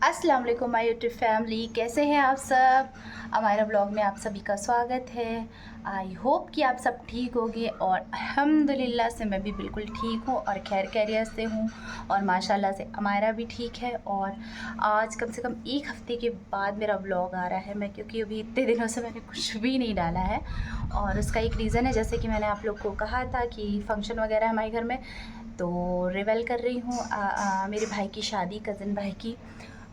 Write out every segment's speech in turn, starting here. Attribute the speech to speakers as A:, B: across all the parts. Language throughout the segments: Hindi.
A: अस्सलाम वालेकुम माय यूट्यूब फैमिली, कैसे हैं आप सब। हमारे ब्लॉग में आप सभी का स्वागत है। आई होप कि आप सब ठीक होंगे और अल्हम्दुलिल्लाह से मैं भी बिल्कुल ठीक हूँ और खैर खैरियत से हूँ और माशाल्लाह से हमारा भी ठीक है। और आज कम से कम एक हफ़्ते के बाद मेरा ब्लॉग आ रहा है मैं, क्योंकि अभी इतने दिनों से मैंने कुछ भी नहीं डाला है और उसका एक रीज़न है, जैसे कि मैंने आप लोग को कहा था कि फ़ंक्शन वगैरह हमारे घर में, तो रिवेल कर रही हूँ मेरे भाई की शादी, कज़न भाई की,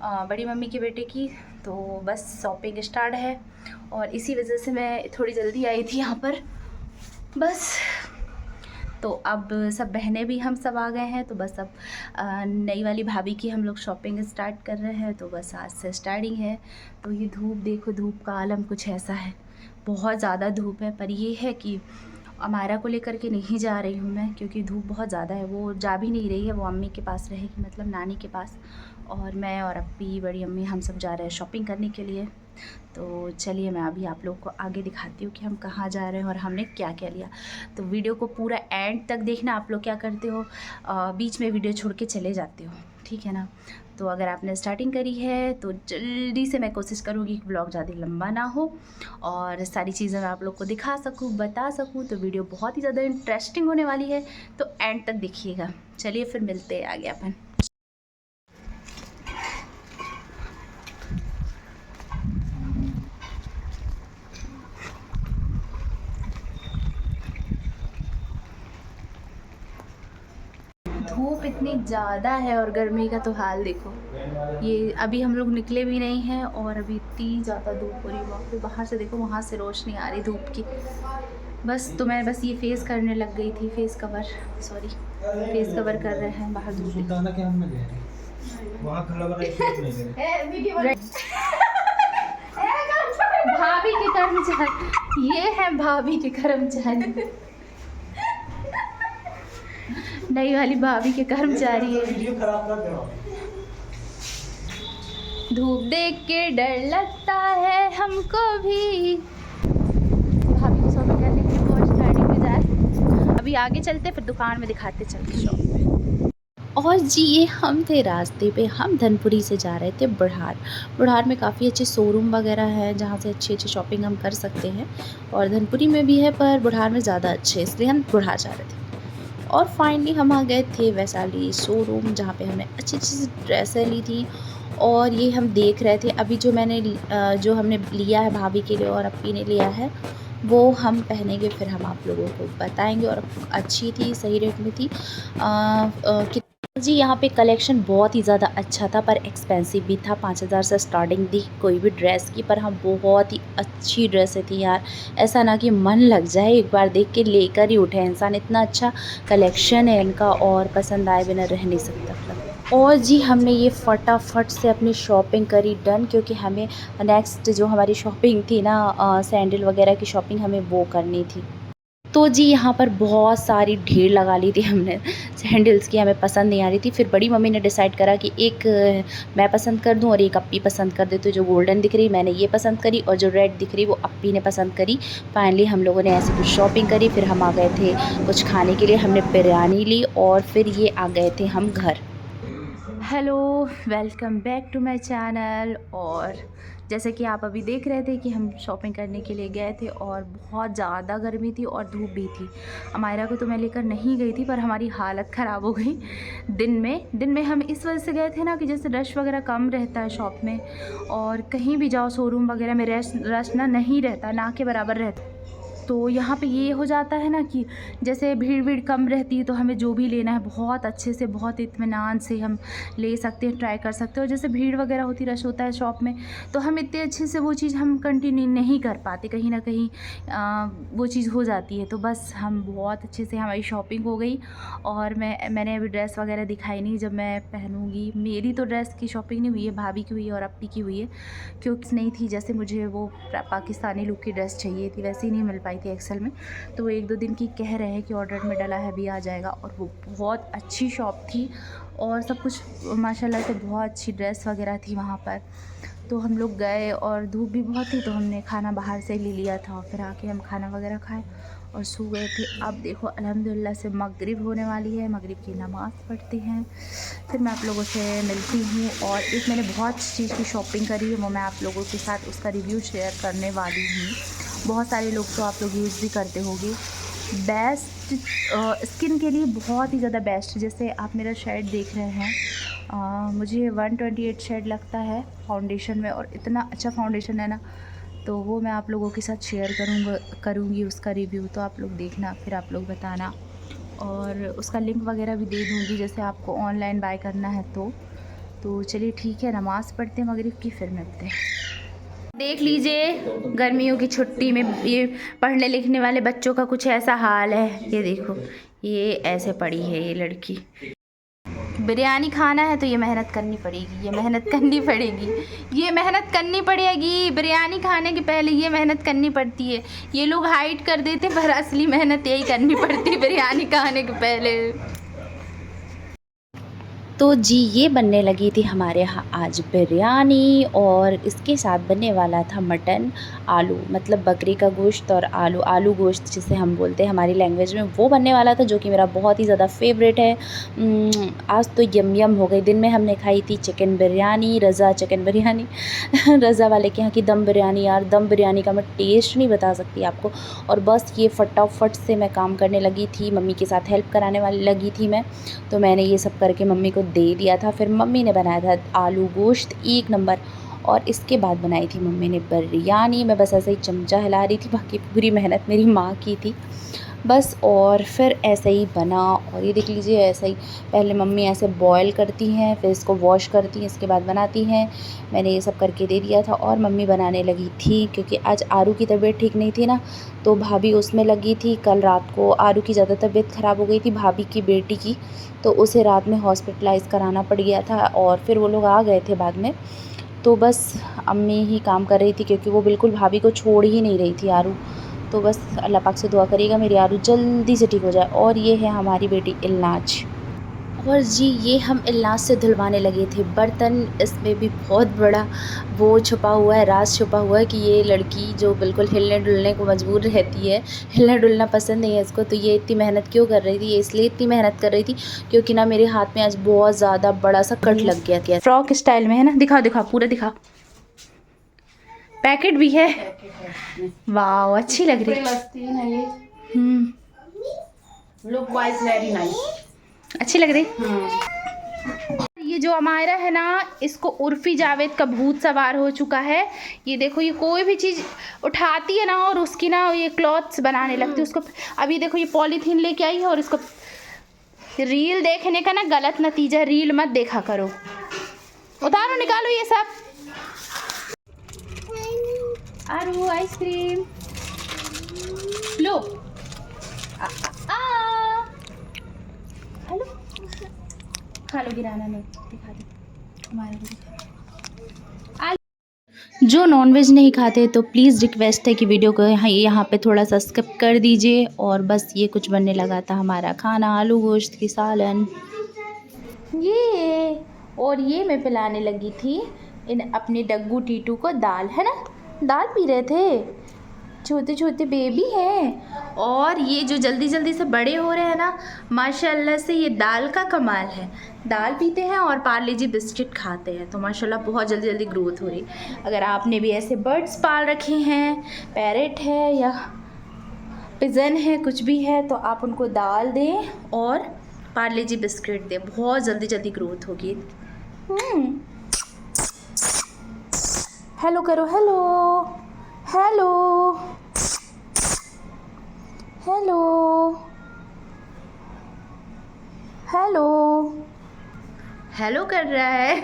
A: बड़ी मम्मी के बेटे की। तो बस शॉपिंग स्टार्ट है और इसी वजह से मैं थोड़ी जल्दी आई थी यहाँ पर बस। तो अब सब बहनें भी हम सब आ गए हैं, तो बस अब नई वाली भाभी की हम लोग शॉपिंग स्टार्ट कर रहे हैं। तो बस आज से स्टार्टिंग है। तो ये धूप देखो, धूप का आलम कुछ ऐसा है, बहुत ज़्यादा धूप है। पर ये है कि अमायरा को लेकर के नहीं जा रही हूँ मैं, क्योंकि धूप बहुत ज़्यादा है। वो जा भी नहीं रही है, वो अम्मी के पास रहेगी, मतलब नानी के पास। और मैं और अप्पी, बड़ी अम्मी, हम सब जा रहे हैं शॉपिंग करने के लिए। तो चलिए मैं अभी आप लोग को आगे दिखाती हूँ कि हम कहाँ जा रहे हैं और हमने क्या क्या लिया। तो वीडियो को पूरा एंड तक देखना। आप लोग क्या करते हो, बीच में वीडियो छोड़ के चले जाते हो, ठीक है ना। तो अगर आपने स्टार्टिंग करी है तो जल्दी से मैं कोशिश करूँगी कि ब्लॉग ज़्यादा लंबा ना हो और सारी चीज़ें मैं आप लोग को दिखा सकूँ, बता सकूँ। तो वीडियो बहुत ही ज़्यादा इंटरेस्टिंग होने वाली है, तो एंड तक देखिएगा। चलिए फिर मिलते हैं आगे अपन। धूप इतनी ज़्यादा है और गर्मी का तो हाल देखो। ये अभी हम लोग निकले भी नहीं हैं और अभी इतनी ज़्यादा धूप हो रही है वहाँ पे। बाहर से देखो, वहाँ से रोशनी आ रही धूप की। बस तो मैं बस ये फेस करने लग गई थी, face cover, sorry, face cover कर रहे हैं बाहर धूप। भाभी के कर्मचारी, ये है भाभी के कर्मचारी, नई वाली भाभी के कर्मचारी है। धूप देख के डर लगता है हमको भी। भाभी को शॉपिंग करने के लिए बहुत गाड़ी में जाए। अभी आगे चलते फिर दुकान में दिखाते चलते शॉपिंग। और जी ये हम थे रास्ते पे, हम धनपुरी से जा रहे थे बुढ़ार। बुढ़ार में काफ़ी अच्छे शोरूम वगैरह है जहाँ से अच्छी अच्छी शॉपिंग हम कर सकते हैं, और धनपुरी में भी है पर बुढ़ार में ज़्यादा अच्छे, इसलिए हम बुढ़ार जा रहे थे। और फाइनली हम आ गए थे वैशाली शोरूम, जहाँ पे हमने अच्छी अच्छी ड्रेसें ली थी। और ये हम देख रहे थे अभी जो हमने लिया है भाभी के लिए और अप्पी ने लिया है, वो हम पहनेंगे, फिर हम आप लोगों को बताएंगे। और अच्छी थी, सही रेट में थी। जी यहाँ पे कलेक्शन बहुत ही ज़्यादा अच्छा था पर एक्सपेंसिव भी था। 5,000 से स्टार्टिंग थी कोई भी ड्रेस की, पर हाँ बहुत ही अच्छी ड्रेसें थी यार। ऐसा ना कि मन लग जाए, एक बार देख के लेकर ही उठे इंसान, इतना अच्छा कलेक्शन है इनका और पसंद आए बिना रह नहीं सकता। और जी हमने ये फटाफट से अपनी शॉपिंग करी डन, क्योंकि हमें नेक्स्ट जो हमारी शॉपिंग थी ना, सैंडल वगैरह की शॉपिंग हमें वो करनी थी। तो जी यहाँ पर बहुत सारी ढेर लगा ली थी हमने सैंडल्स की, हमें पसंद नहीं आ रही थी। फिर बड़ी मम्मी ने डिसाइड करा कि एक मैं पसंद कर दूँ और एक अप्पी पसंद कर दे। तो जो गोल्डन दिख रही मैंने ये पसंद करी और जो रेड दिख रही वो अप्पी ने पसंद करी। फाइनली हम लोगों ने ऐसे कुछ शॉपिंग करी, फिर हम आ गए थे कुछ खाने के लिए। हमने बिरयानी ली और फिर ये आ गए थे हम घर। Hello, welcome back to my channel. और जैसे कि आप अभी देख रहे थे कि हम शॉपिंग करने के लिए गए थे और बहुत ज़्यादा गर्मी थी और धूप भी थी। अमायरा को तो मैं लेकर नहीं गई थी, पर हमारी हालत ख़राब हो गई दिन में हम इस वजह से गए थे ना कि जैसे रश वगैरह कम रहता है शॉप में, और कहीं भी जाओ शोरूम वगैरह में रश ना नहीं रहता, ना के बराबर रहता। तो यहाँ पे ये हो जाता है ना कि जैसे भीड़ कम रहती है, तो हमें जो भी लेना है बहुत अच्छे से, बहुत इत्मीनान से हम ले सकते हैं, ट्राई कर सकते हो। जैसे भीड़ वगैरह होती, रश होता है शॉप में, तो हम इतने अच्छे से वो चीज़ हम कंटिन्यू नहीं कर पाते, कहीं ना कहीं वो चीज़ हो जाती है। तो बस हम बहुत अच्छे से, हमारी शॉपिंग हो गई। और मैंने अभी ड्रेस वगैरह दिखाई नहीं, जब मैं पहनूँगी। मेरी तो ड्रेस की शॉपिंग नहीं हुई है, भाभी की हुई है और अप्पी की हुई है, क्योंकि नहीं थी जैसे मुझे वो पाकिस्तानी लुक की ड्रेस चाहिए थी, वैसे ही नहीं मिल पाई थी एक्सेल में। तो 1-2 दिन की कह रहे हैं कि ऑर्डर में डला है, अभी आ जाएगा। और वो बहुत अच्छी शॉप थी और सब कुछ माशाल्लाह से बहुत अच्छी ड्रेस वगैरह थी वहाँ पर। तो हम लोग गए और धूप भी बहुत थी, तो हमने खाना बाहर से ले लिया था और फिर आके हम खाना वगैरह खाए और सो गए थे। अब देखो अल्हम्दुलिल्लाह से मगरिब होने वाली है, मगरिब की नमाज़ पढ़ते हैं, फिर मैं आप लोगों से मिलती हूँ। और एक मैंने बहुत चीज़ की शॉपिंग करी है, वो मैं आप लोगों के साथ उसका रिव्यू शेयर करने वाली हूँ। बहुत सारे लोग तो आप लोग यूज़ भी करते होंगे। बेस्ट स्किन के लिए बहुत ही ज़्यादा बेस्ट। जैसे आप मेरा शेड देख रहे हैं, मुझे 128 शेड लगता है फाउंडेशन में, और इतना अच्छा फाउंडेशन है ना, तो वो मैं आप लोगों के साथ शेयर करूँगी उसका रिव्यू। तो आप लोग देखना, फिर आप लोग बताना, और उसका लिंक वगैरह भी दे दूँगी जैसे आपको ऑनलाइन बाय करना है तो चलिए ठीक है, नमाज़ पढ़ते हैं मगरिब की, फिर मिलते हैं। देख लीजिए गर्मियों की छुट्टी में ये पढ़ने लिखने वाले बच्चों का कुछ ऐसा हाल है। ये देखो, ये ऐसे पड़ी है ये लड़की। बिरयानी खाना है तो ये मेहनत करनी पड़ेगी, ये मेहनत करनी पड़ेगी, ये मेहनत करनी पड़ेगी। बिरयानी खाने के पहले ये मेहनत करनी पड़ती है। ये लोग हाइड कर देते पर असली मेहनत यही करनी पड़ती है बिरयानी खाने के पहले। तो जी ये बनने लगी थी हमारे यहाँ आज बिरयानी, और इसके साथ बनने वाला था मटन आलू, मतलब बकरी का गोश्त और आलू गोश्त जिसे हम बोलते हैं हमारी लैंग्वेज में, वो बनने वाला था, जो कि मेरा बहुत ही ज़्यादा फेवरेट है। आज तो यम हो गई। दिन में हमने खाई थी चिकन बिरयानी, रज़ा चिकन बिरयानी रज़ा वाले के यहाँ की दम बिरयानी। यार दम बिरयानी का मैं टेस्ट नहीं बता सकती आपको। और बस ये फटाफट से मैं काम करने लगी थी, मम्मी के साथ हेल्प कराने वाली लगी थी मैं, तो मैंने ये सब करके मम्मी को दे दिया था। फिर मम्मी ने बनाया था आलू गोश्त 1 नंबर, और इसके बाद बनाई थी मम्मी ने बिरयानी। मैं बस ऐसे ही चमचा हिला रही थी, बाकी पूरी मेहनत मेरी माँ की थी बस। और फिर ऐसे ही बना, और ये देख लीजिए ऐसे ही पहले मम्मी ऐसे बॉयल करती हैं, फिर इसको वॉश करती हैं, इसके बाद बनाती हैं। मैंने ये सब करके दे दिया था, और मम्मी बनाने लगी थी क्योंकि आज आरू की तबीयत ठीक नहीं थी ना, तो भाभी उसमें लगी थी। कल रात को आरू की ज़्यादा तबीयत ख़राब हो गई थी, भाभी की बेटी की, तो उसे रात में हॉस्पिटलाइज़ कराना पड़ गया था, और फिर वो लोग आ गए थे बाद में। तो बस अम्मी ही काम कर रही थी क्योंकि वो बिल्कुल भाभी को छोड़ ही नहीं रही थी आरू। तो बस अल्लाह पाक से दुआ करिएगा मेरी आरू जल्दी से ठीक हो जाए। और ये है हमारी बेटी इल्नाज। और जी ये हम इल्नाज से धुलवाने लगे थे बर्तन। इसमें भी बहुत बड़ा वो छुपा हुआ है, राज छुपा हुआ है कि ये लड़की जो बिल्कुल हिलने डुलने को मजबूर रहती है, हिलना डुलना पसंद नहीं है इसको, तो ये इतनी मेहनत क्यों कर रही थी? ये इसलिए इतनी मेहनत कर रही थी क्योंकि ना मेरे हाथ में आज बहुत ज़्यादा बड़ा सा कट लग गया था। फ्रॉक स्टाइल में है ना, दिखा पूरा दिखा। पैकेट भी है, वाह अच्छी लग रही है।
B: लुक वाइज वेरी नाइस,
A: अच्छी लग रही। ये जो अमायरा है ना, इसको उर्फी जावेद का भूत सवार हो चुका है। ये देखो, ये कोई भी चीज़ उठाती है ना और उसकी ना ये क्लॉथ्स बनाने लगती है उसको। अभी देखो ये पॉलीथीन लेके आई है, और इसको रील देखने का ना गलत नतीजा, रील मत देखा करो। उतारो निकालो ये सब। आरू आइसक्रीम लो। हेलो, खा लो, गिराना नहीं, दिखा दो हमारे को। जो नॉनवेज नहीं खाते तो प्लीज़ रिक्वेस्ट है कि वीडियो को यहाँ पे थोड़ा सा स्किप कर दीजिए। और बस ये कुछ बनने लगा था हमारा खाना, आलू गोश्त की सालन ये। और ये मैं पिलाने लगी थी इन अपने डग्गू टीटू को दाल, है ना, दाल पी रहे थे, छोटे छोटे बेबी हैं। और ये जो जल्दी जल्दी से बड़े हो रहे हैं ना, माशाल्लाह से ये दाल का कमाल है। दाल पीते हैं और पार्ले जी बिस्किट खाते हैं, तो माशाल्लाह बहुत जल्दी जल्दी ग्रोथ हो रही। अगर आपने भी ऐसे बर्ड्स पाल रखे हैं, पैरेट है या पिजन है, कुछ भी है, तो आप उनको दाल दें और पार्ले जी बिस्किट दें, बहुत जल्दी जल्दी ग्रोथ होगी। हेलो करो, hello hello hello hello hello कर रहा है।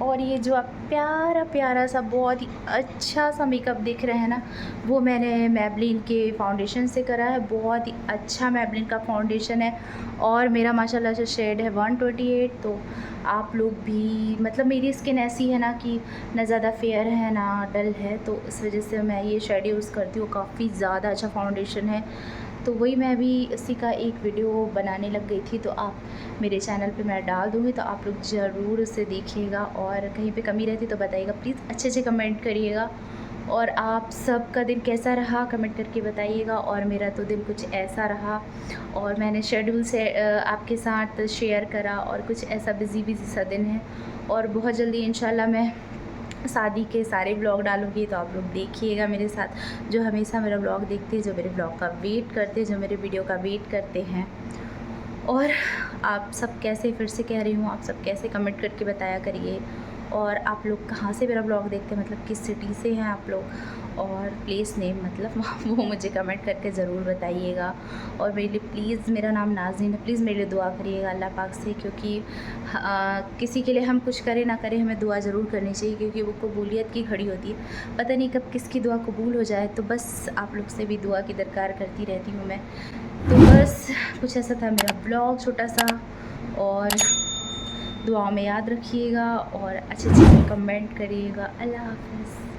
A: और ये जो आप प्यारा प्यारा सा बहुत ही अच्छा सा मेकअप देख रहे हैं ना, वो मैंने मैबलिन के फाउंडेशन से करा है। बहुत ही अच्छा मैबलिन का फाउंडेशन है, और मेरा माशाल्लाह से शेड है 128। तो आप लोग भी, मतलब मेरी स्किन ऐसी है ना कि ना ज़्यादा फेयर है ना डल है, तो इस वजह से मैं ये शेड यूज़ करती हूँ। काफ़ी ज़्यादा अच्छा फाउंडेशन है, तो वही मैं भी इसी का एक वीडियो बनाने लग गई थी। तो आप मेरे चैनल पे मैं डाल दूँगी, तो आप लोग ज़रूर उसे देखिएगा, और कहीं पे कमी रहती तो बताइएगा प्लीज़, अच्छे से कमेंट करिएगा। और आप सबका दिन कैसा रहा कमेंट करके बताइएगा। और मेरा तो दिन कुछ ऐसा रहा और मैंने शेड्यूल से आपके साथ शेयर करा और कुछ ऐसा बिज़ी सा दिन है। और बहुत जल्दी इंशाल्लाह मैं शादी के सारे ब्लॉग डालूँगी, तो आप लोग देखिएगा मेरे साथ, जो हमेशा मेरा ब्लॉग देखते हैं, जो मेरे ब्लॉग का वेट करते हैं, जो मेरे वीडियो का वेट करते हैं। और आप सब कैसे, फिर से कह रही हूँ, आप सब कैसे कमेंट करके बताया करिए। और आप लोग कहाँ से मेरा ब्लॉग देखते हैं, मतलब किस सिटी से हैं आप लोग, और प्लेस नेम मतलब वो मुझे कमेंट करके ज़रूर बताइएगा। और मेरे लिए प्लीज़, मेरा नाम नाज़नीन है, प्लीज़ मेरे लिए दुआ करिएगा अल्लाह पाक से, क्योंकि किसी के लिए हम कुछ करें ना करें, हमें दुआ ज़रूर करनी चाहिए, क्योंकि वो कबूलियत की घड़ी होती है। पता नहीं कब किसकी दुआ कबूल हो जाए, तो बस आप लोग से भी दुआ की दरकार करती रहती हूँ मैं। तो बस कुछ ऐसा था मेरा ब्लॉग छोटा सा, और दुआओं में याद रखिएगा और अच्छे कमेंट करिएगा। अल्लाह हाफ़िज़।